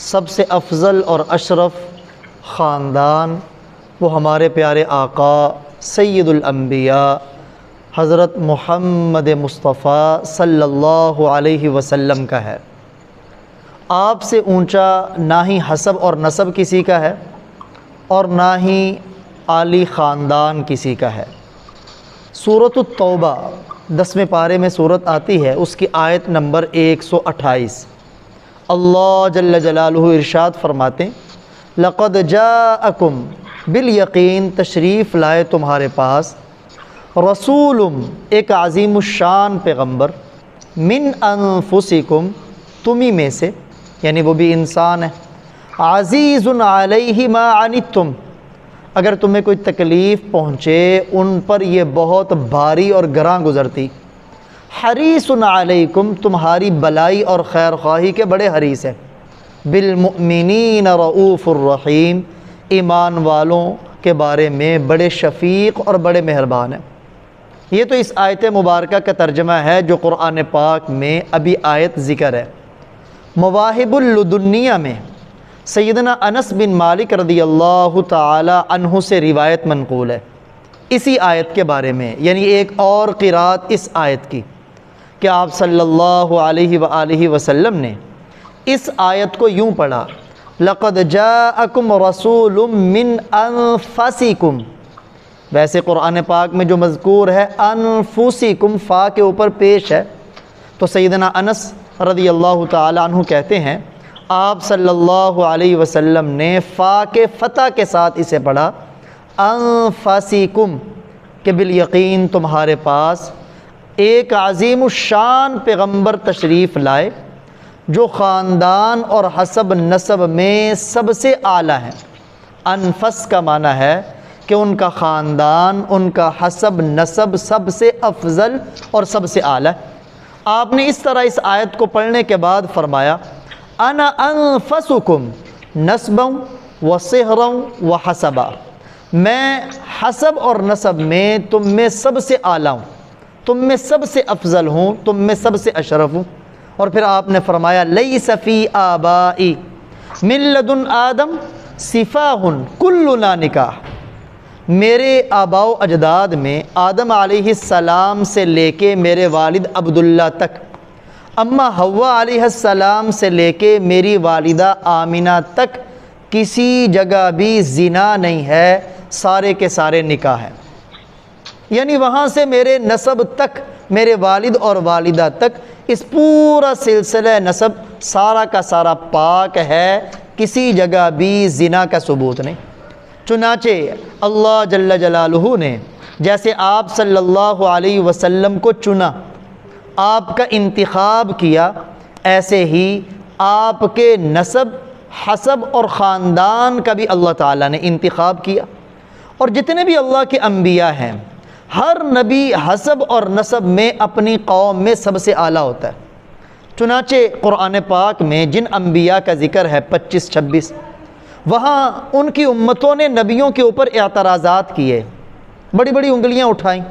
سب سے افضل اور اشرف خاندان وہ ہمارے پیارے آقا سید الانبیاء حضرت محمد مصطفیٰ صلی اللہ علیہ وسلم کا ہے۔ آپ سے اونچا نہ ہی حسب اور نسب کسی کا ہے اور نہ ہی عالی خاندان کسی کا ہے۔ سورۃ التوبہ 10ویں پارے میں سورت آتی ہے، اس کی آیت نمبر 128 اللہ جل جلالہ ارشاد فرماتے ہیں لقد جاءکم بالیقین، تشریف لائے تمہارے پاس رسول، ایک عظیم الشان پیغمبر، من انفسکم، تمہیں میں سے، یعنی وہ بھی انسان ہے، عزیز علیہ ما عنتم، اگر تمہیں کوئی تکلیف پہنچے ان پر یہ بہت بھاری اور گراں گزرتی، حریص علیکم، تمہاری بلائی اور خیر خواہی کے بڑے حریص ہیں، بالمؤمنین رؤوف الرحیم، ایمان والوں کے بارے میں بڑے شفیق اور بڑے مہربان ہیں۔ یہ تو اس آیت مبارکہ کا ترجمہ ہے جو قرآن پاک میں ابھی آیت ذکر ہے۔ مواہب اللدنیہ میں سیدنا انس بن مالک رضی اللہ تعالی عنہ سے روایت منقول ہے اسی آیت کے بارے میں، یعنی ایک اور قرات اس آیت کی، کہ آپ صلی اللہ علیہ وآلہ وسلم نے اس آیت کو یوں پڑھا لقد جاءکم رسول من انفسکم، ویسے قرآن پاک میں جو مذکور ہے انفسکم فا کے اوپر پیش ہے، تو سیدنا انس رضی اللہ تعالی عنہ کہتے ہیں آپ صلی اللہ علیہ وسلم نے فا کے فتح کے ساتھ اسے پڑھا انفسکم، کہ بالیقین تمہارے پاس ایک عظیم الشان پیغمبر تشریف لائے جو خاندان اور حسب نسب میں سب سے اعلیٰ ہیں۔ انفس کا معنی ہے کہ ان کا خاندان، ان کا حسب نسب سب سے افضل اور سب سے اعلیٰ ہے۔ آپ نے اس طرح اس آیت کو پڑھنے کے بعد فرمایا انا انفسکم نسبا و صہرا و حسبا، میں حسب اور نسب میں تم میں سب سے اعلیٰ ہوں، تم میں سب سے افضل ہوں، تم میں سب سے اشرف ہوں۔ اور پھر آپ نے فرمایا لیس فی آبائی من لدن آدم صفاہ کلنا نکاح، میرے آباء و اجداد میں آدم علیہ السلام سے لے کے میرے والد عبداللہ تک، اما حوا علیہ السلام سے لے کے میری والدہ آمنہ تک کسی جگہ بھی زنا نہیں ہے، سارے کے سارے نکاح ہیں، یعنی وہاں سے میرے نسب تک، میرے والد اور والدہ تک، اس پورا سلسلہ نسب سارا کا سارا پاک ہے، کسی جگہ بھی زنا کا ثبوت نہیں۔ چنانچہ اللہ جل جلالہ نے جیسے آپ صلی اللہ علیہ وسلم کو چنا، آپ کا انتخاب کیا، ایسے ہی آپ کے نسب، حسب اور خاندان کا بھی اللہ تعالیٰ نے انتخاب کیا۔ اور جتنے بھی اللہ کے انبیاء ہیں، ہر نبی حسب اور نسب میں اپنی قوم میں سب سے اعلیٰ ہوتا ہے۔ چنانچہ قرآن پاک میں جن انبیاء کا ذکر ہے 25-26، وہاں ان کی امتوں نے نبیوں کے اوپر اعتراضات کیے، بڑی بڑی انگلیاں اٹھائیں،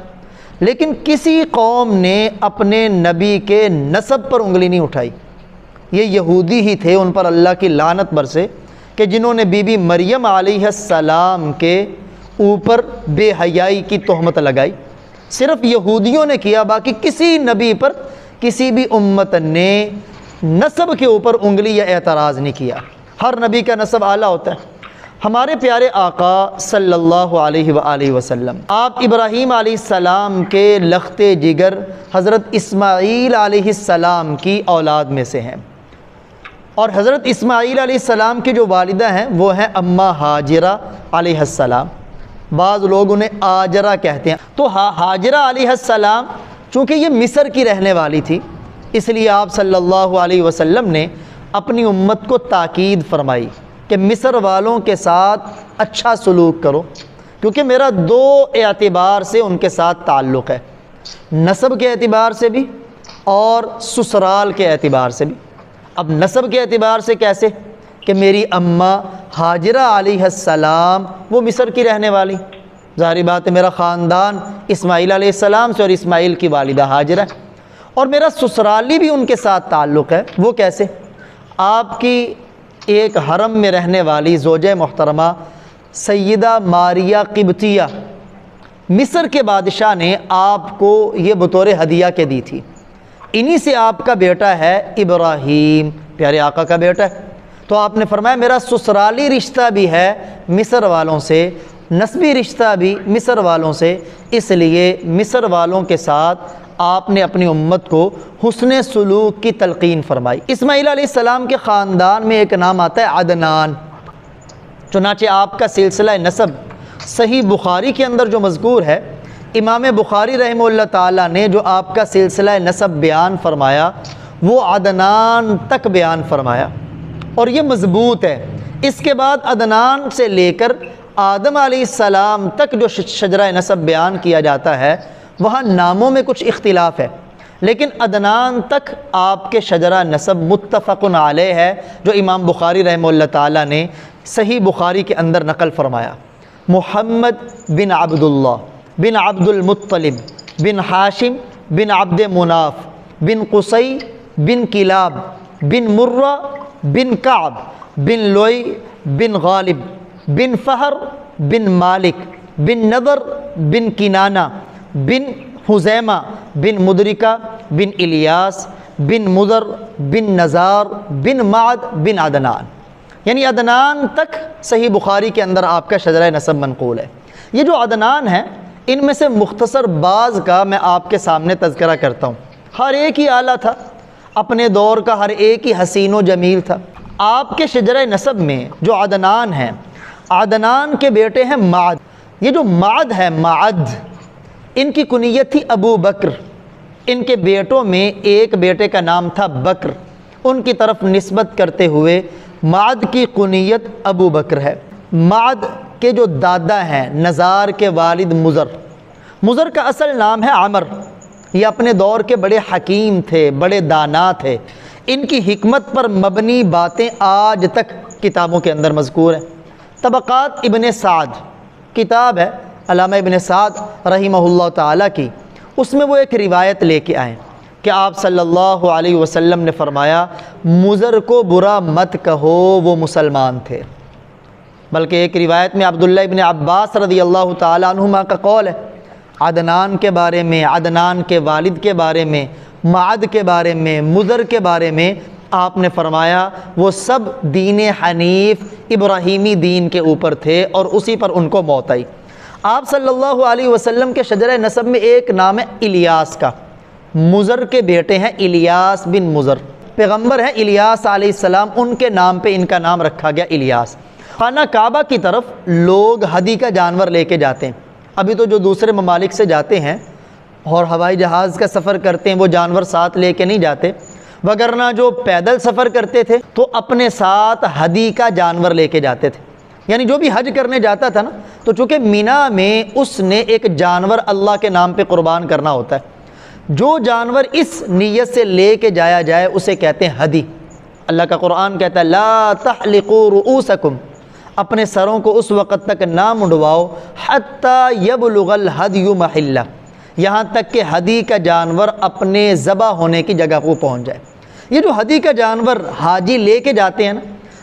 لیکن کسی قوم نے اپنے نبی کے نسب پر انگلی نہیں اٹھائی۔ یہ یہودی ہی تھے، ان پر اللہ کی لعنت برسے، کہ جنہوں نے بی بی مریم علیہ السلام کے اوپر بے حیائی کی تہمت لگائی۔ صرف یہودیوں نے کیا، باقی کسی نبی پر کسی بھی امت نے نسب کے اوپر انگلی یا اعتراض نہیں کیا۔ ہر نبی کا نسب اعلیٰ ہوتا ہے۔ ہمارے پیارے آقا صلی اللہ علیہ وآلہ وسلم، آپ ابراہیم علیہ السلام کے لخت جگر حضرت اسماعیل علیہ السلام کی اولاد میں سے ہیں، اور حضرت اسماعیل علیہ السلام کی جو والدہ ہیں وہ ہیں اماں ہاجرہ علیہ السلام، بعض لوگ انہیں آجرہ کہتے ہیں۔ تو ہاجرہ علیہ السلام چونکہ یہ مصر کی رہنے والی تھی، اس لیے آپ صلی اللہ علیہ وسلم نے اپنی امت کو تاکید فرمائی کہ مصر والوں کے ساتھ اچھا سلوک کرو، کیونکہ میرا دو اعتبار سے ان کے ساتھ تعلق ہے، نسب کے اعتبار سے بھی اور سسرال کے اعتبار سے بھی۔ اب نسب کے اعتبار سے کیسے؟ کہ میری اماں ہاجرہ علیہ السلام وہ مصر کی رہنے والی، ظاہری بات ہے میرا خاندان اسماعیل علیہ السلام سے اور اسماعیل کی والدہ ہاجرہ ہے، اور میرا سسرالی بھی ان کے ساتھ تعلق ہے۔ وہ کیسے؟ آپ کی ایک حرم میں رہنے والی زوجہ محترمہ سیدہ ماریہ قبطیہ، مصر کے بادشاہ نے آپ کو یہ بطور ہدیہ کے دی تھی۔ انہی سے آپ کا بیٹا ہے ابراہیم، پیارے آقا کا بیٹا ہے۔ تو آپ نے فرمایا میرا سسرالی رشتہ بھی ہے مصر والوں سے، نسبی رشتہ بھی مصر والوں سے، اس لیے مصر والوں کے ساتھ آپ نے اپنی امت کو حسن سلوک کی تلقین فرمائی۔ اسماعیل علیہ السلام کے خاندان میں ایک نام آتا ہے عدنان، چنانچہ آپ کا سلسلہ نسب صحیح بخاری کے اندر جو مذکور ہے، امام بخاری رحمہ اللہ تعالیٰ نے جو آپ کا سلسلہ نسب بیان فرمایا وہ عدنان تک بیان فرمایا، اور یہ مضبوط ہے۔ اس کے بعد عدنان سے لے کر آدم علیہ السلام تک جو شجرہ نسب بیان کیا جاتا ہے وہاں ناموں میں کچھ اختلاف ہے، لیکن عدنان تک آپ کے شجرہ نسب متفق علیہ ہے، جو امام بخاری رحمہ اللہ تعالیٰ نے صحیح بخاری کے اندر نقل فرمایا۔ محمد بن عبداللہ بن عبد المطلب بن ہاشم بن عبد مناف بن قصی بن کلاب بن مرہ بن کعب بن لوئی بن غالب بن فہر بن مالک بن نضر بن کنانہ بن حزیمہ بن مدرکہ بن الیاس بن مضر بن نزار بن معد بن عدنان، یعنی عدنان تک صحیح بخاری کے اندر آپ کا شجرہ نسب منقول ہے۔ یہ جو عدنان ہیں ان میں سے مختصر بعض کا میں آپ کے سامنے تذکرہ کرتا ہوں۔ ہر ایک ہی اعلیٰ تھا، اپنے دور کا ہر ایک ہی حسین و جمیل تھا۔ آپ کے شجرہ نسب میں جو عدنان ہیں، عدنان کے بیٹے ہیں معد۔ یہ جو معد ہے، معد، ان کی کنیت تھی ابو بکر۔ ان کے بیٹوں میں ایک بیٹے کا نام تھا بکر، ان کی طرف نسبت کرتے ہوئے معد کی کنیت ابو بکر ہے۔ معد کے جو دادا ہیں نزار کے والد مضر، مضر کا اصل نام ہے عمر۔ یہ اپنے دور کے بڑے حکیم تھے، بڑے دانا تھے۔ ان کی حکمت پر مبنی باتیں آج تک کتابوں کے اندر مذکور ہیں۔ طبقات ابن سعد کتاب ہے علامہ ابن سعد رحمہ اللہ تعالیٰ کی، اس میں وہ ایک روایت لے کے آئیں کہ آپ صلی اللہ علیہ وسلم نے فرمایا مضر کو برا مت کہو، وہ مسلمان تھے۔ بلکہ ایک روایت میں عبداللہ ابن عباس رضی اللہ تعالیٰ عنہما کا قول ہے عدنان کے بارے میں، عدنان کے والد کے بارے میں، معد کے بارے میں، مضر کے بارے میں آپ نے فرمایا وہ سب دین حنیف ابراہیمی دین کے اوپر تھے اور اسی پر ان کو موت آئی۔ آپ صلی اللہ علیہ وسلم کے شجرہ نسب میں ایک نام ہے الیاس کا، مضر کے بیٹے ہیں الیاس بن مضر، پیغمبر ہیں الیاس علیہ السلام، ان کے نام پہ ان کا نام رکھا گیا الیاس۔ خانہ کعبہ کی طرف لوگ ہدی کا جانور لے کے جاتے ہیں، ابھی تو جو دوسرے ممالک سے جاتے ہیں اور ہوائی جہاز کا سفر کرتے ہیں وہ جانور ساتھ لے کے نہیں جاتے، وگرنہ جو پیدل سفر کرتے تھے تو اپنے ساتھ ہدی کا جانور لے کے جاتے تھے۔ یعنی جو بھی حج کرنے جاتا تھا نا، تو چونکہ مینا میں اس نے ایک جانور اللہ کے نام پہ قربان کرنا ہوتا ہے، جو جانور اس نیت سے لے کے جایا جائے اسے کہتے ہیں ہدی۔ اللہ کا قرآن کہتا ہے لا تحلقوا رؤوسکم، اپنے سروں کو اس وقت تک نہ منڈواؤ حتی یبلغ الہدی محلہ، یہاں تک کہ ہدی کا جانور اپنے ذبح ہونے کی جگہ کو پہنچ جائے۔ یہ جو ہدی کا جانور حاجی لے کے جاتے ہیں نا،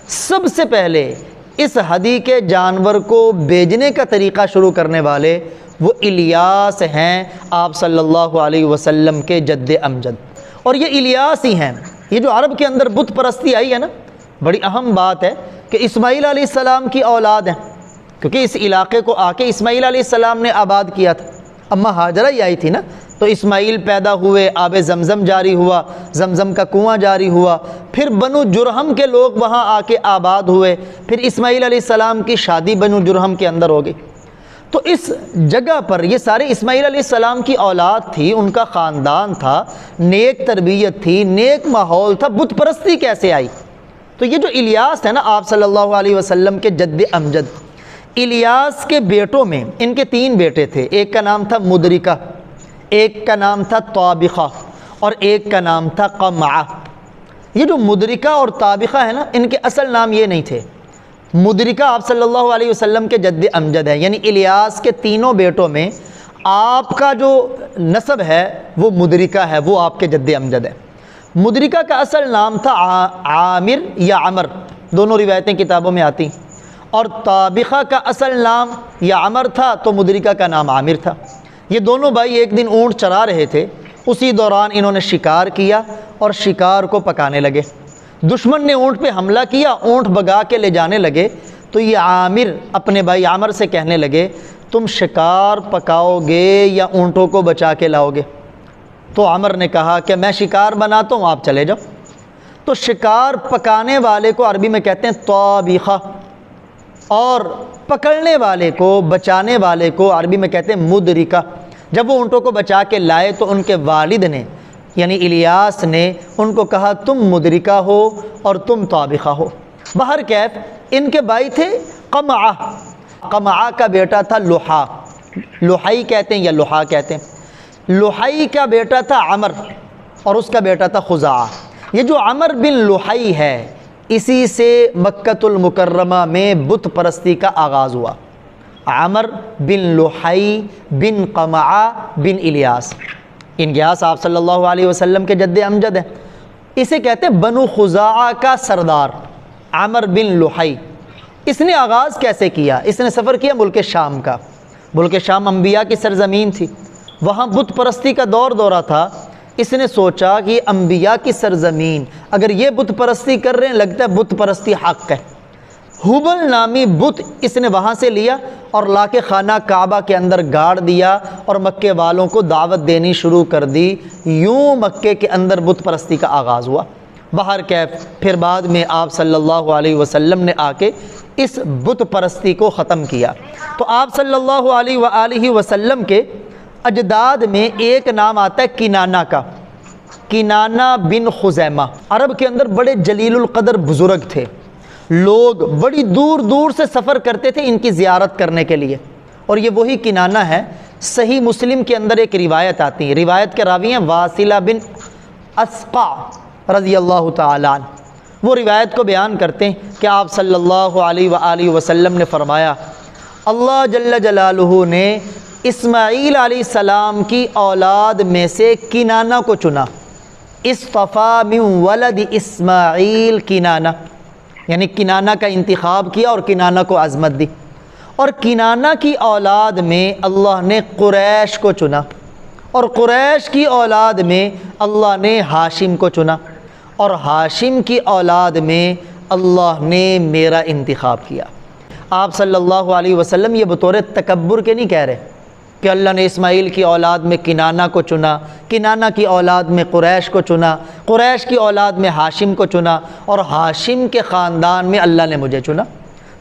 سب سے پہلے اس ہدی کے جانور کو بیچنے کا طریقہ شروع کرنے والے وہ الیاس ہیں، آپ صلی اللہ علیہ وسلم کے جد امجد، اور یہ الیاس ہی ہیں۔ یہ جو عرب کے اندر بت پرستی آئی ہے نا، بڑی اہم بات ہے کہ اسماعیل علیہ السلام کی اولاد ہیں، کیونکہ اس علاقے کو آ کے اسماعیل علیہ السلام نے آباد کیا تھا، اما ہاجرہ ہی آئی تھی نا، تو اسماعیل پیدا ہوئے، آب زمزم جاری ہوا، زمزم کا کنواں جاری ہوا، پھر بنو جرہم کے لوگ وہاں آ کے آباد ہوئے، پھر اسماعیل علیہ السلام کی شادی بنو جرہم کے اندر ہو گئی۔ تو اس جگہ پر یہ سارے اسماعیل علیہ السلام کی اولاد تھی، ان کا خاندان تھا، نیک تربیت تھی، نیک ماحول تھا، بت پرستی کیسے آئی؟ تو یہ جو الیاس ہے نا آپ صلی اللہ علیہ وسلم کے جد امجد، الیاس کے بیٹوں میں ان کے 3 بیٹے تھے، ایک کا نام تھا مدرکہ، ایک کا نام تھا طابخہ، اور ایک کا نام تھا قمعہ۔ یہ جو مدرکہ اور طابخہ ہے نا، ان کے اصل نام یہ نہیں تھے۔ مدرکہ آپ صلی اللہ علیہ وسلم کے جد امجد ہے، یعنی الیاس کے تینوں بیٹوں میں آپ کا جو نسب ہے وہ مدرکہ ہے، وہ آپ کے جد امجد ہے۔ مدرکہ کا اصل نام تھا عامر یا عمر، دونوں روایتیں کتابوں میں آتی. اور طابخہ کا اصل نام یا عمر تھا تو مدرکہ کا نام عامر تھا. یہ دونوں بھائی ایک دن اونٹ چرا رہے تھے. اسی دوران انہوں نے شکار کیا اور شکار کو پکانے لگے. دشمن نے اونٹ پہ حملہ کیا, اونٹ بگا کے لے جانے لگے تو یہ عامر اپنے بھائی عامر سے کہنے لگے تم شکار پکاؤ گے یا اونٹوں کو بچا کے لاؤ گے؟ تو عامر نے کہا کہ میں شکار بناتا ہوں, آپ چلے جاؤ. تو شکار پکانے والے کو عربی میں کہتے ہیں طابخہ, اور پکڑنے والے کو, بچانے والے کو عربی میں کہتے ہیں مدرکہ. جب وہ اونٹوں کو بچا کے لائے تو ان کے والد نے یعنی الیاس نے ان کو کہا تم مدرکہ ہو اور تم طابخہ ہو. بہرکیف ان کے بھائی تھے قمعہ. قمعہ کا بیٹا تھا لحا, لحائی کہتے ہیں یا لحا کہتے ہیں. لحائی کا بیٹا تھا عمر اور اس کا بیٹا تھا خزاعہ. یہ جو عمر بن لحائی ہے اسی سے مکۃ المکرمہ میں بت پرستی کا آغاز ہوا. عمر بن لحائی بن قمعہ بن الیاس, الیاس آپ صلی اللہ علیہ وسلم کے جد امجد ہیں. اسے کہتے ہیں بنو خزاعہ کا سردار عمر بن لحائی. اس نے آغاز کیسے کیا؟ اس نے سفر کیا ملک شام کا. ملک شام انبیاء کی سرزمین تھی, وہاں بت پرستی کا دورہ تھا. اس نے سوچا کہ انبیاء کی سرزمین, اگر یہ بت پرستی کر رہے ہیں لگتا ہے بت پرستی حق ہے. حبل نامی بت اس نے وہاں سے لیا اور لا کے خانہ کعبہ کے اندر گاڑ دیا اور مکے والوں کو دعوت دینی شروع کر دی. یوں مکے کے اندر بت پرستی کا آغاز ہوا. بہرکیف پھر بعد میں آپ صلی اللہ علیہ وسلم نے آ کے اس بت پرستی کو ختم کیا. تو آپ صلی اللہ علیہ وآلہ وسلم کے اجداد میں ایک نام آتا ہے کنانہ کا, کنانہ بن خزیمہ. عرب کے اندر بڑے جلیل القدر بزرگ تھے. لوگ بڑی دور دور سے سفر کرتے تھے ان کی زیارت کرنے کے لیے, اور یہ وہی کنانہ ہے. صحیح مسلم کے اندر ایک روایت آتی ہے, روایت کے راوی ہیں واصلہ بن اسقع رضی اللہ تعالیٰ عنہ. وہ روایت کو بیان کرتے ہیں کہ آپ صلی اللہ علیہ وآلہ وسلم نے فرمایا اللہ جل جلالہ نے اسماعیل علیہ السلام کی اولاد میں سے کنانہ کو چنا. اصطفیٰ من ولد اسماعیل کنانہ, یعنی کنانہ کا انتخاب کیا اور کنانہ کو عظمت دی. اور کنانہ کی اولاد میں اللہ نے قریش کو چنا, اور قریش کی اولاد میں اللہ نے ہاشم کو چنا, اور ہاشم کی اولاد میں اللہ نے میرا انتخاب کیا. آپ صلی اللہ علیہ وسلم یہ بطور تکبر کے نہیں کہہ رہے کہ اللہ نے اسماعیل کی اولاد میں کنانہ کو چنا, کنانہ کی اولاد میں قریش کو چنا, قریش کی اولاد میں ہاشم کو چنا, اور ہاشم کے خاندان میں اللہ نے مجھے چنا.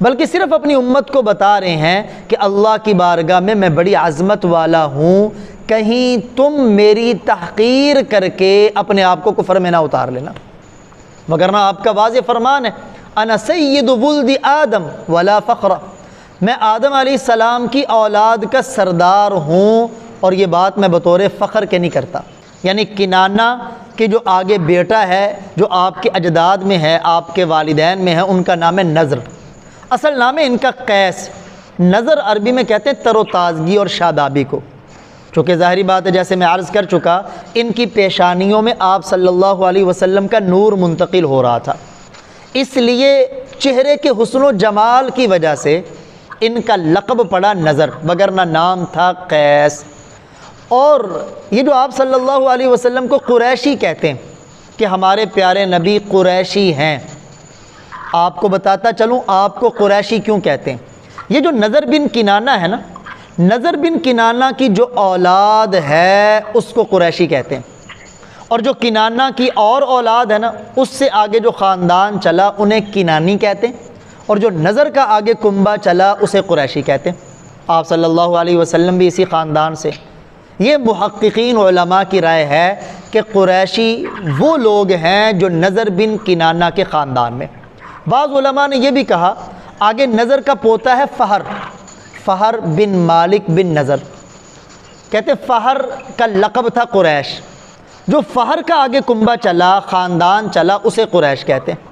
بلکہ صرف اپنی امت کو بتا رہے ہیں کہ اللہ کی بارگاہ میں بڑی عظمت والا ہوں, کہیں تم میری تحقیر کر کے اپنے آپ کو کفر میں نہ اتار لینا. وگرنہ آپ کا واضح فرمان ہے انا سید ولد آدم ولا فخر, میں آدم علیہ السلام کی اولاد کا سردار ہوں, اور یہ بات میں بطور فخر کے نہیں کرتا. یعنی کنانہ کے جو آگے بیٹا ہے جو آپ کے اجداد میں ہے, آپ کے والدین میں ہے, ان کا نام ہے نضر. اصل نام ہے ان کا قیس. نضر عربی میں کہتے ہیں تر و تازگی اور شادابی کو. چونکہ ظاہری بات ہے جیسے میں عرض کر چکا ان کی پیشانیوں میں آپ صلی اللہ علیہ وسلم کا نور منتقل ہو رہا تھا, اس لیے چہرے کے حسن و جمال کی وجہ سے ان کا لقب پڑا نظر, وگرنہ نام تھا قیس. اور یہ جو آپ صلی اللہ علیہ وسلم کو قریشی کہتے ہیں کہ ہمارے پیارے نبی قریشی ہیں, آپ کو بتاتا چلوں آپ کو قریشی کیوں کہتے ہیں. یہ جو نضر بن کنانہ ہے نا, نضر بن کنانہ کی جو اولاد ہے اس کو قریشی کہتے ہیں, اور جو کنانہ کی اور اولاد ہے نا اس سے آگے جو خاندان چلا انہیں کنانی کہتے ہیں, اور جو نظر کا آگے کنبہ چلا اسے قریشی کہتے ہیں. آپ صلی اللہ علیہ وسلم بھی اسی خاندان سے. یہ محققین علماء کی رائے ہے کہ قریشی وہ لوگ ہیں جو نضر بن کنانہ کے خاندان میں. بعض علماء نے یہ بھی کہا آگے نضر کا پوتا ہے فہر, فہر بن مالک بن نضر, کہتے فہر کا لقب تھا قریش. جو فہر کا آگے کنبہ چلا خاندان چلا اسے قریش کہتے ہیں,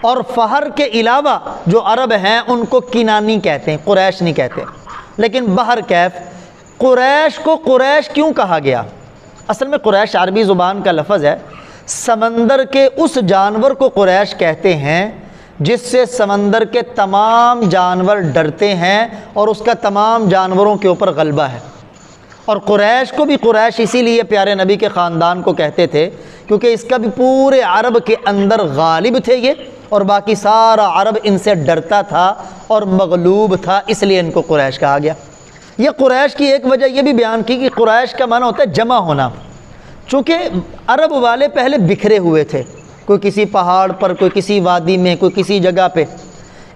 اور فہر کے علاوہ جو عرب ہیں ان کو کنانی کہتے ہیں, قریش نہیں کہتے. لیکن بہرکیف قریش کو قریش کیوں کہا گیا؟ اصل میں قریش عربی زبان کا لفظ ہے. سمندر کے اس جانور کو قریش کہتے ہیں جس سے سمندر کے تمام جانور ڈرتے ہیں اور اس کا تمام جانوروں کے اوپر غلبہ ہے۔ اور قریش کو بھی قریش اسی لیے پیارے نبی کے خاندان کو کہتے تھے کیونکہ اس کا بھی پورے عرب کے اندر غالب تھے یہ، اور باقی سارا عرب ان سے ڈرتا تھا اور مغلوب تھا، اس لیے ان کو قریش کہا گیا۔ یہ قریش کی ایک وجہ یہ بھی بیان کی کہ قریش کا معنی ہوتا ہے جمع ہونا، چونکہ عرب والے پہلے بکھرے ہوئے تھے، کوئی کسی پہاڑ پر، کوئی کسی وادی میں، کوئی کسی جگہ پہ۔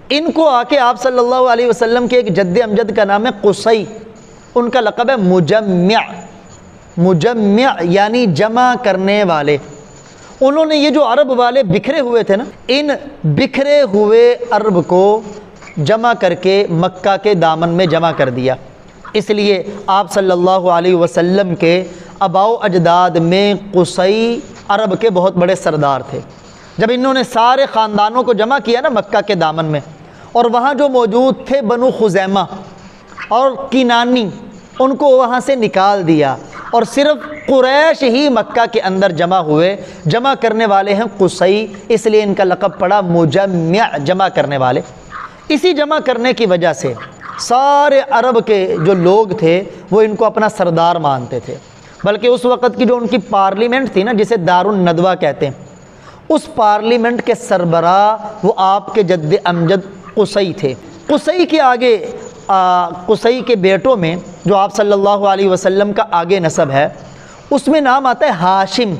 ان کو آ کے آپ صلی اللہ علیہ وسلم کے ایک جد امجد کا نام ہے قصی، ان کا لقب ہے مجمع، مجمع یعنی جمع کرنے والے۔ انہوں نے یہ جو عرب والے بکھرے ہوئے تھے نا، ان بکھرے ہوئے عرب کو جمع کر کے مکہ کے دامن میں جمع کر دیا۔ اس لیے آپ صلی اللہ علیہ وسلم کے آباء و اجداد میں قصی عرب کے بہت بڑے سردار تھے۔ جب انہوں نے سارے خاندانوں کو جمع کیا نا مکہ کے دامن میں، اور وہاں جو موجود تھے بنو خزیمہ اور کنانی، ان کو وہاں سے نکال دیا، اور صرف قریش ہی مکہ کے اندر جمع ہوئے۔ جمع کرنے والے ہیں قصی، اس لیے ان کا لقب پڑا مجمع، جمع کرنے والے۔ اسی جمع کرنے کی وجہ سے سارے عرب کے جو لوگ تھے وہ ان کو اپنا سردار مانتے تھے، بلکہ اس وقت کی جو ان کی پارلیمنٹ تھی نا، جسے دار الندوہ کہتے ہیں، اس پارلیمنٹ کے سربراہ وہ آپ کے جد امجد قصی تھے۔ قصی کے آگے قصی کے بیٹوں میں جو آپ صلی اللہ علیہ وسلم کا آگے نسب ہے، اس میں نام آتا ہے ہاشم۔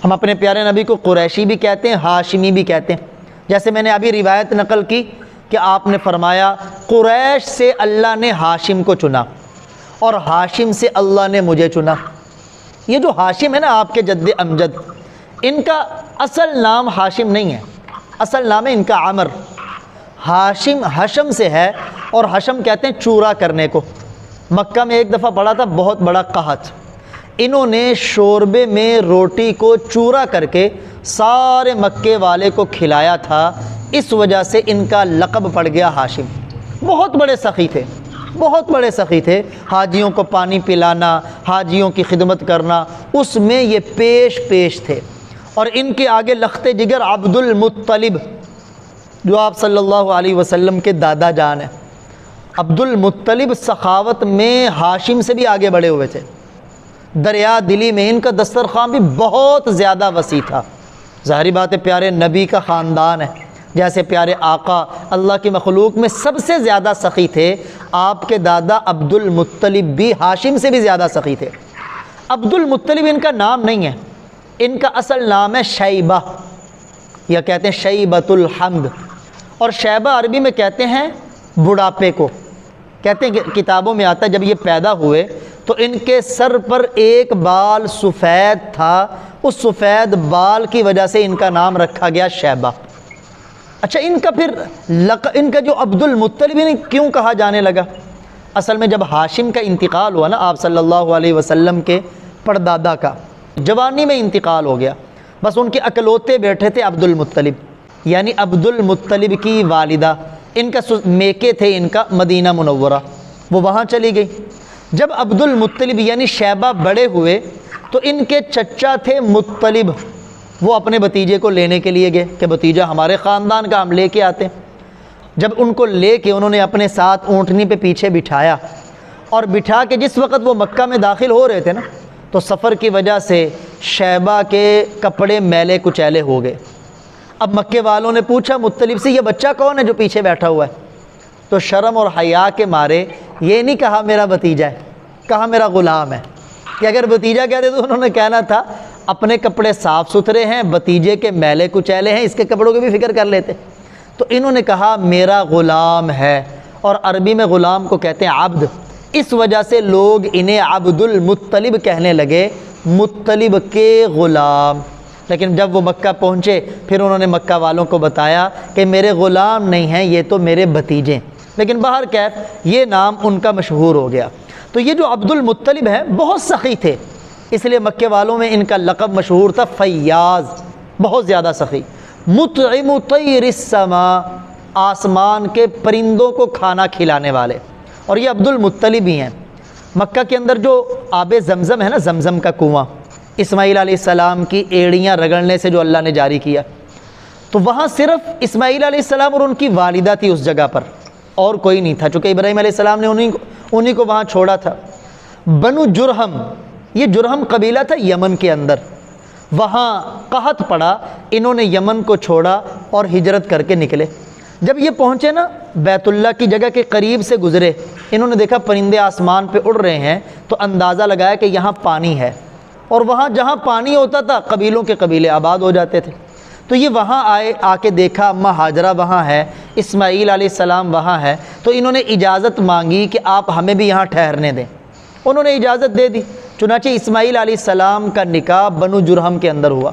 ہم اپنے پیارے نبی کو قریشی بھی کہتے ہیں، ہاشمی بھی کہتے ہیں۔ جیسے میں نے ابھی روایت نقل کی کہ آپ نے فرمایا قریش سے اللہ نے ہاشم کو چنا اور ہاشم سے اللہ نے مجھے چنا۔ یہ جو ہاشم ہے نا آپ کے جد امجد، ان کا اصل نام ہاشم نہیں ہے، اصل نام ہے ان کا عمر۔ ہاشم حشم سے ہے، اور حشم کہتے ہیں چورا کرنے کو۔ مکہ میں ایک دفعہ پڑا تھا بہت بڑا قحط، انہوں نے شوربے میں روٹی کو چورا کر کے سارے مکے والے کو کھلایا تھا، اس وجہ سے ان کا لقب پڑ گیا ہاشم۔ بہت بڑے سخی تھے، بہت بڑے سخی تھے، حاجیوں کو پانی پلانا، حاجیوں کی خدمت کرنا، اس میں یہ پیش تھے۔ اور ان کے آگے لخت جگر عبد المطلب، جو آپ صلی اللہ علیہ وسلم کے دادا جان ہیں۔ عبد المطلب سخاوت میں ہاشم سے بھی آگے بڑھے ہوئے تھے، دریا دلی میں ان کا دسترخوان بھی بہت زیادہ وسیع تھا۔ ظاہری بات ہے پیارے نبی کا خاندان ہے، جیسے پیارے آقا اللہ کی مخلوق میں سب سے زیادہ سخی تھے، آپ کے دادا عبد المطلب بھی ہاشم سے بھی زیادہ سخی تھے۔ عبد المطلب ان کا نام نہیں ہے، ان کا اصل نام ہے شیبہ، یا کہتے ہیں شیبۃ الحمد، اور شیبہ عربی میں کہتے ہیں بڑھاپے کو۔ کہتے ہیں کہ کتابوں میں آتا ہے جب یہ پیدا ہوئے تو ان کے سر پر ایک بال سفید تھا، اس سفید بال کی وجہ سے ان کا نام رکھا گیا شیبہ۔ اچھا، ان کا پھر ان کا جو عبد المطلب کیوں کہا جانے لگا؟ اصل میں جب ہاشم کا انتقال ہوا نا آپ صلی اللہ علیہ وسلم کے پردادا کا، جوانی میں انتقال ہو گیا، بس ان کے اکلوتے بیٹھے تھے عبد المطلب، یعنی عبد المطلب کی والدہ، ان کا میکے تھے ان کا مدینہ منورہ، وہ وہاں چلی گئی۔ جب عبد المطلب یعنی شیبہ بڑے ہوئے تو ان کے چچا تھے مطلب، وہ اپنے بھتیجے کو لینے کے لیے گئے کہ بھتیجا ہمارے خاندان کا، ہم لے کے آتے ہیں۔ جب ان کو لے کے انہوں نے اپنے ساتھ اونٹنی پہ پیچھے بٹھایا، اور بٹھا کے جس وقت وہ مکہ میں داخل ہو رہے تھے نا، تو سفر کی وجہ سے شیبہ کے کپڑے میلے کچیلے ہو گئے۔ اب مکے والوں نے پوچھا مطلب سے، یہ بچہ کون ہے جو پیچھے بیٹھا ہوا ہے؟ تو شرم اور حیا کے مارے یہ نہیں کہا میرا بھتیجا ہے، کہا میرا غلام ہے، کہ اگر بھتیجا کہتے تو انہوں نے کہنا تھا اپنے کپڑے صاف ستھرے ہیں، بھتیجے کے میلے کچیلے ہیں، اس کے کپڑوں کی بھی فکر کر لیتے۔ تو انہوں نے کہا میرا غلام ہے، اور عربی میں غلام کو کہتے ہیں عبد، اس وجہ سے لوگ انہیں عبد المطلب کہنے لگے، مطلب کے غلام۔ لیکن جب وہ مکہ پہنچے پھر انہوں نے مکہ والوں کو بتایا کہ میرے غلام نہیں ہیں، یہ تو میرے بھتیجے۔ لیکن باہر کیف یہ نام ان کا مشہور ہو گیا۔ تو یہ جو عبد المطلب ہے بہت سخی تھے، اس لیے مکے والوں میں ان کا لقب مشہور تھا فیاض، بہت زیادہ سخی۔ مطعم طیر السماء، آسمان کے پرندوں کو کھانا کھلانے والے، اور یہ عبد المطلب ہی ہیں۔ مکہ کے اندر جو آب زمزم ہے نا، زمزم کا کنواں، اسماعیل علیہ السلام کی ایڑیاں رگڑنے سے جو اللہ نے جاری کیا، تو وہاں صرف اسماعیل علیہ السلام اور ان کی والدہ تھی اس جگہ پر، اور کوئی نہیں تھا، چونکہ ابراہیم علیہ السلام نے انہی کو وہاں چھوڑا تھا۔ بنو جرہم، یہ جرہم قبیلہ تھا یمن کے اندر، وہاں قحط پڑا، انہوں نے یمن کو چھوڑا اور ہجرت کر کے نکلے۔ جب یہ پہنچے نا بیت اللہ کی جگہ کے قریب سے گزرے، انہوں نے دیکھا پرندے آسمان پہ اڑ رہے ہیں، تو اندازہ لگایا کہ یہاں پانی ہے، اور وہاں جہاں پانی ہوتا تھا قبیلوں کے قبیلے آباد ہو جاتے تھے۔ تو یہ وہاں آئے، آ کے دیکھا اماں ہاجرہ وہاں ہے، اسماعیل علیہ السلام وہاں ہے، تو انہوں نے اجازت مانگی کہ آپ ہمیں بھی یہاں ٹھہرنے دیں۔ انہوں نے اجازت دے دی، چنانچہ اسماعیل علیہ السلام کا نکاح بنو جرہم کے اندر ہوا۔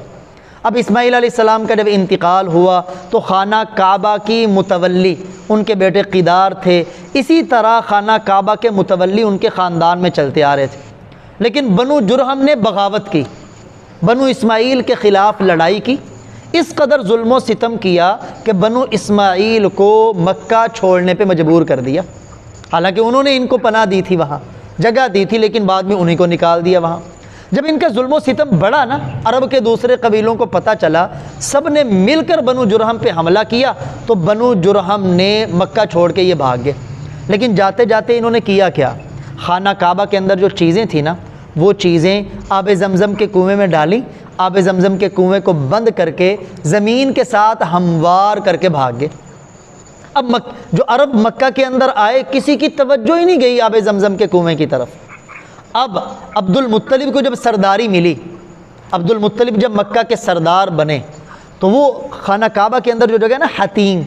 اب اسماعیل علیہ السلام کا جب انتقال ہوا تو خانہ کعبہ کی متولی ان کے بیٹے قدار تھے، اسی طرح خانہ کعبہ کے متولی ان کے خاندان میں چلتے آ رہے تھے۔ لیکن بنو جرہم نے بغاوت کی، بنو اسماعیل کے خلاف لڑائی کی، اس قدر ظلم و ستم کیا کہ بنو اسماعیل کو مکہ چھوڑنے پہ مجبور کر دیا۔ حالانکہ انہوں نے ان کو پناہ دی تھی، وہاں جگہ دی تھی، لیکن بعد میں انہی کو نکال دیا وہاں۔ جب ان کا ظلم و ستم بڑھا نا، عرب کے دوسرے قبیلوں کو پتہ چلا، سب نے مل کر بنو جرہم پہ حملہ کیا، تو بنو جرہم نے مکہ چھوڑ کے یہ بھاگ گئے۔ لیکن جاتے جاتے انہوں نے کیا کیا، خانہ کعبہ کے اندر جو چیزیں تھیں نا، وہ چیزیں آب زمزم کے کنویں میں ڈالیں، آب زمزم کے کنویں کو بند کر کے زمین کے ساتھ ہموار کر کے بھاگ گئے۔ اب جو عرب مکہ کے اندر آئے، کسی کی توجہ ہی نہیں گئی آب زمزم کے کنویں کی طرف۔ اب عبد المطلب کو جب سرداری ملی، عبد المطلب جب مکہ کے سردار بنے، تو وہ خانہ کعبہ کے اندر جو جگہ ہے نا، حتیم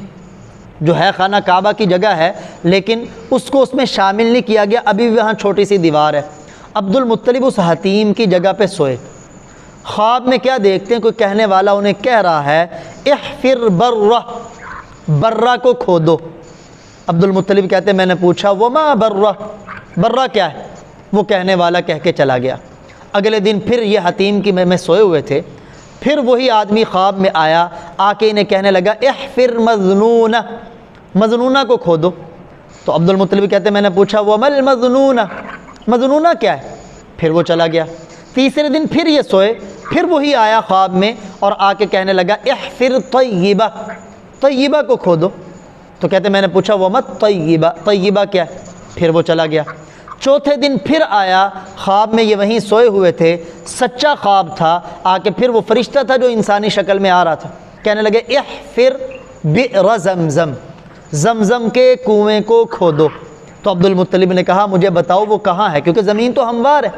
جو ہے خانہ کعبہ کی جگہ ہے، لیکن اس کو اس میں شامل نہیں کیا گیا، ابھی بھی وہاں چھوٹی سی دیوار ہے۔ عبد المطلب اس حتیم کی جگہ پہ سوئے، خواب میں کیا دیکھتے ہیں، کوئی کہنے والا انہیں کہہ رہا ہے احفر برہ، برہ کو کھودو۔ عبد المطلب کہتے ہیں میں نے پوچھا وما برہ، برہ کیا ہے؟ وہ کہنے والا کہہ کے چلا گیا۔ اگلے دن پھر یہ حتیم کی میں سوئے ہوئے تھے، پھر وہی آدمی خواب میں آیا، آ کے انہیں کہنے لگا احفر مظنونہ، مظنونہ کو کھودو۔ تو عبد المطلب کہتے ہیں میں نے پوچھا ومل مظنونہ، مظنونہ کیا ہے؟ پھر وہ چلا گیا۔ تیسرے دن پھر یہ سوئے، پھر وہی آیا خواب میں اور آ کے کہنے لگا احفر طیبہ، طیبہ کو کھودو۔ تو کہتے ہیں میں نے پوچھا ومت طیبہ، طیبہ کیا ہے؟ پھر وہ چلا گیا۔ چوتھے دن پھر آیا، خواب میں یہ وہیں سوئے ہوئے تھے، سچا خواب تھا، آ کے پھر وہ فرشتہ تھا جو انسانی شکل میں آ رہا تھا، کہنے لگے احفر بئر زمزم، زمزم کے کنویں کو کھودو۔ تو عبد المطلب نے کہا مجھے بتاؤ وہ کہاں ہے، کیونکہ زمین تو ہموار ہے۔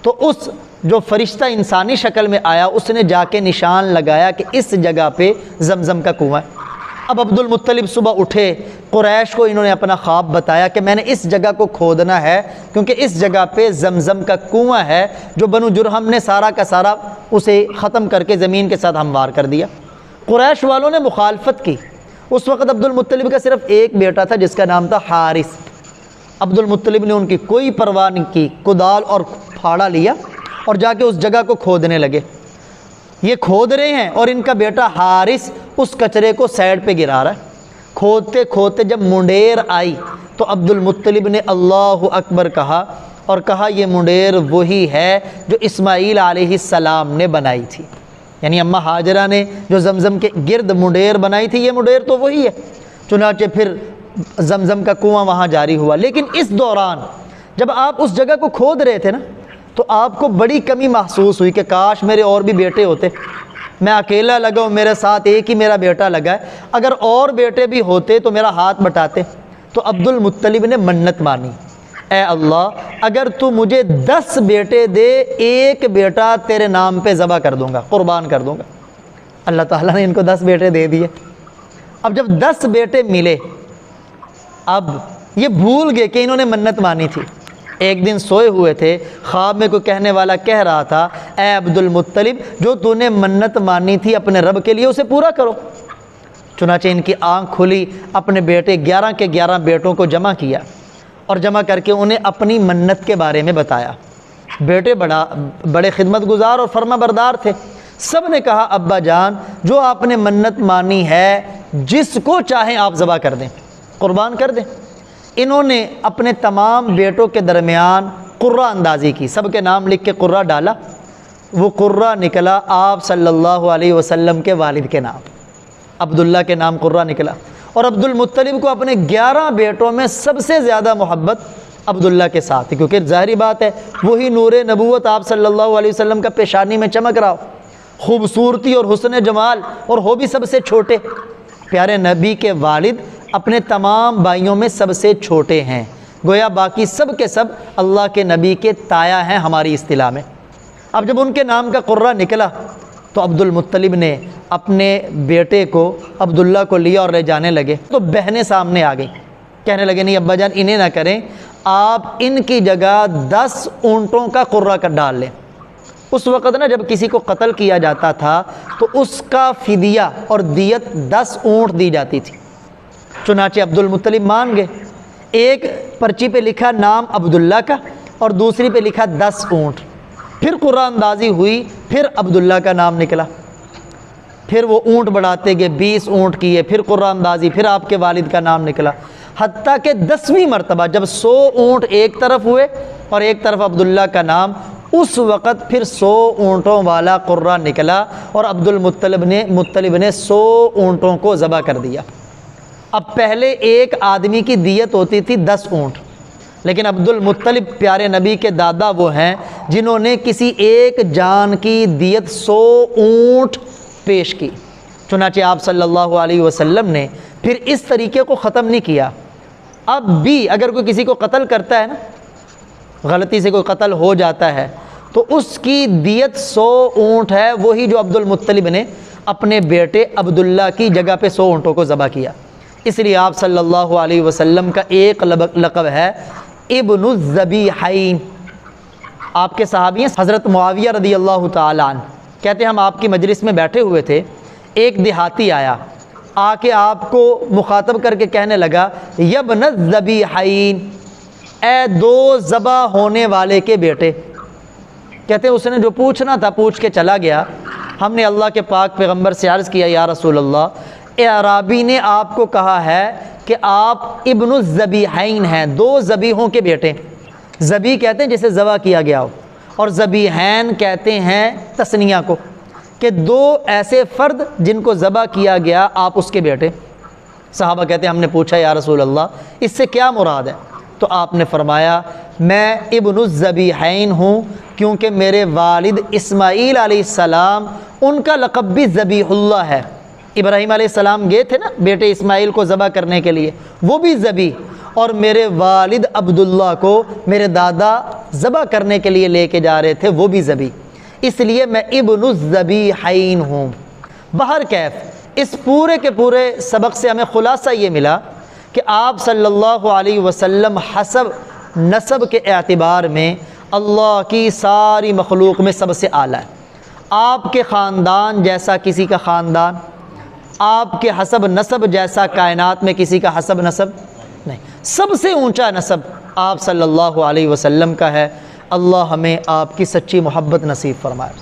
تو اس جو فرشتہ انسانی شکل میں آیا، اس نے جا کے نشان لگایا کہ اس جگہ پہ زمزم کا کنواں ہے۔ اب عبد المطلب صبح اٹھے، قریش کو انہوں نے اپنا خواب بتایا کہ میں نے اس جگہ کو کھودنا ہے، کیونکہ اس جگہ پہ زمزم کا کنواں ہے جو بنو جرہم نے سارا کا سارا اسے ختم کر کے زمین کے ساتھ ہموار کر دیا۔ قریش والوں نے مخالفت کی۔ اس وقت عبد المطلب کا صرف ایک بیٹا تھا جس کا نام تھا حارث۔ عبد المطلب نے ان کی کوئی پرواہ نہیں کی، کدال اور پھاڑا لیا اور جا کے اس جگہ کو کھودنے لگے۔ یہ کھود رہے ہیں اور ان کا بیٹا حارث اس کچرے کو سائڈ پہ گرا رہا ہے۔ کھودتے کھودتے جب منڈیر آئی تو عبد المطلب نے اللہ اکبر کہا اور کہا یہ منڈیر وہی ہے جو اسماعیل علیہ السلام نے بنائی تھی، یعنی اماں ہاجرہ نے جو زمزم کے گرد منڈیر بنائی تھی، یہ منڈیر تو وہی ہے۔ چنانچہ پھر زمزم کا کنواں وہاں جاری ہوا۔ لیکن اس دوران جب آپ اس جگہ کو کھود رہے تھے نا، تو آپ کو بڑی کمی محسوس ہوئی کہ کاش میرے اور بھی بیٹے ہوتے، میں اکیلا لگا ہوں، میرے ساتھ ایک ہی میرا بیٹا لگا ہے، اگر اور بیٹے بھی ہوتے تو میرا ہاتھ بٹاتے۔ تو عبد المطلب نے منت مانی، اے اللہ اگر تو مجھے 10 بیٹے دے، ایک بیٹا تیرے نام پہ ذبح کر دوں گا، قربان کر دوں گا۔ اللہ تعالیٰ نے ان کو 10 بیٹے دے دیے۔ اب جب 10 بیٹے ملے، اب یہ بھول گئے کہ انہوں نے منت مانی تھی۔ ایک دن سوئے ہوئے تھے، خواب میں کوئی کہنے والا کہہ رہا تھا اے عبد المطلب جو تو نے منت مانی تھی اپنے رب کے لیے اسے پورا کرو۔ چنانچہ ان کی آنکھ کھلی، اپنے بیٹے 11 کے 11 بیٹوں کو جمع کیا اور جمع کر کے انہیں اپنی منت کے بارے میں بتایا۔ بیٹے بڑے خدمت گزار اور فرما بردار تھے۔ سب نے کہا ابا جان جو آپ نے منت مانی ہے جس کو چاہیں آپ ذبح کر دیں، قربان کر دیں۔ انہوں نے اپنے تمام بیٹوں کے درمیان قرہ اندازی کی، سب کے نام لکھ کے قرہ ڈالا، وہ قرہ نکلا آپ صلی اللہ علیہ وسلم کے والد کے نام۔ عبداللہ کے نام قرہ نکلا، اور عبد المطلب کو اپنے 11 بیٹوں میں سب سے زیادہ محبت عبداللہ کے ساتھ ہے، کیونکہ ظاہری بات ہے وہی نور نبوت آپ صلی اللہ علیہ وسلم کا پیشانی میں چمک رہا ہو، خوبصورتی اور حسن جمال، اور ہو بھی سب سے چھوٹے۔ پیارے نبی کے والد اپنے تمام بھائیوں میں سب سے چھوٹے ہیں، گویا باقی سب کے سب اللہ کے نبی کے تایا ہیں ہماری اصطلاح میں۔ اب جب ان کے نام کا قرہ نکلا تو عبد المطلب نے اپنے بیٹے کو عبداللہ کو لیا اور لے جانے لگے، تو بہنیں سامنے آ گئیں، کہنے لگے نہیں ابا جان انہیں نہ کریں، آپ ان کی جگہ 10 اونٹوں کا قرہ ڈال لیں۔ اس وقت نا جب کسی کو قتل کیا جاتا تھا تو اس کا فدیہ اور دیت 10 اونٹ دی جاتی تھی۔ چنانچہ عبد المطلب مان گئے، ایک پرچی پہ لکھا نام عبداللہ کا اور دوسری پہ لکھا 10 اونٹ۔ پھر قرہ اندازی ہوئی، پھر عبداللہ کا نام نکلا، پھر وہ اونٹ بڑھاتے گئے، 20 اونٹ کیے، پھر قرہ اندازی، پھر آپ کے والد کا نام نکلا، حتیٰ کہ 10ویں مرتبہ جب 100 اونٹ ایک طرف ہوئے اور ایک طرف عبداللہ کا نام، اس وقت پھر 100 اونٹوں والا قرہ نکلا اور عبد المطلب نے 100 اونٹوں کو ذبح کر دیا۔ اب پہلے ایک آدمی کی دیت ہوتی تھی 10 اونٹ، لیکن عبد المطلب پیارے نبی کے دادا وہ ہیں جنہوں نے کسی ایک جان کی دیت 100 اونٹ پیش کی۔ چنانچہ آپ صلی اللہ علیہ وسلم نے پھر اس طریقے کو ختم نہیں کیا۔ اب بھی اگر کوئی کسی کو قتل کرتا ہے نا، غلطی سے کوئی قتل ہو جاتا ہے تو اس کی دیت 100 اونٹ ہے، وہی جو عبد المطلب نے اپنے بیٹے عبداللہ کی جگہ پہ 100 اونٹوں کو ذبح کیا۔ اس لیے آپ صلی اللہ علیہ وسلم کا ایک لقب ہے ابن الذبیحین۔ آپ کے صحابی ہیں حضرت معاویہ رضی اللہ تعالیٰ عنہ، کہتے ہیں ہم آپ کی مجلس میں بیٹھے ہوئے تھے، ایک دیہاتی آیا، آ کے آپ کو مخاطب کر کے کہنے لگا یا ابن الذبیحین، اے 2 ذبح ہونے والے کے بیٹے۔ کہتے ہیں اس نے جو پوچھنا تھا پوچھ کے چلا گیا۔ ہم نے اللہ کے پاک پیغمبر سے عرض کیا یا رسول اللہ، اعرابی نے آپ کو کہا ہے کہ آپ ابن الذبیحین ہیں، 2 ذبیحوں کے بیٹے۔ ذبیح کہتے ہیں جسے ذبح کیا گیا ہو، اور ذبیحین کہتے ہیں تثنیہ کو، کہ 2 ایسے فرد جن کو ذبح کیا گیا، آپ اس کے بیٹے۔ صحابہ کہتے ہیں ہم نے پوچھا یا رسول اللہ اس سے کیا مراد ہے؟ تو آپ نے فرمایا میں ابن الذبیحین ہوں کیونکہ میرے والد اسماعیل علیہ السلام ان کا لقب بھی ذبیح اللہ ہے۔ ابراہیم علیہ السلام گئے تھے نا بیٹے اسماعیل کو ذبح کرنے کے لیے، وہ بھی ذبیح، اور میرے والد عبداللہ کو میرے دادا ذبح کرنے کے لیے لے کے جا رہے تھے، وہ بھی ذبیح، اس لیے میں ابن الذبیحین ہوں۔ بہرکیف اس پورے کے پورے سبق سے ہمیں خلاصہ یہ ملا کہ آپ صلی اللہ علیہ وسلم حسب نسب کے اعتبار میں اللہ کی ساری مخلوق میں سب سے اعلیٰ ہے۔ آپ کے خاندان جیسا کسی کا خاندان، آپ کے حسب نسب جیسا کائنات میں کسی کا حسب نسب نہیں، سب سے اونچا نسب آپ صلی اللہ علیہ وسلم کا ہے۔ اللہ ہمیں آپ کی سچی محبت نصیب فرمائے۔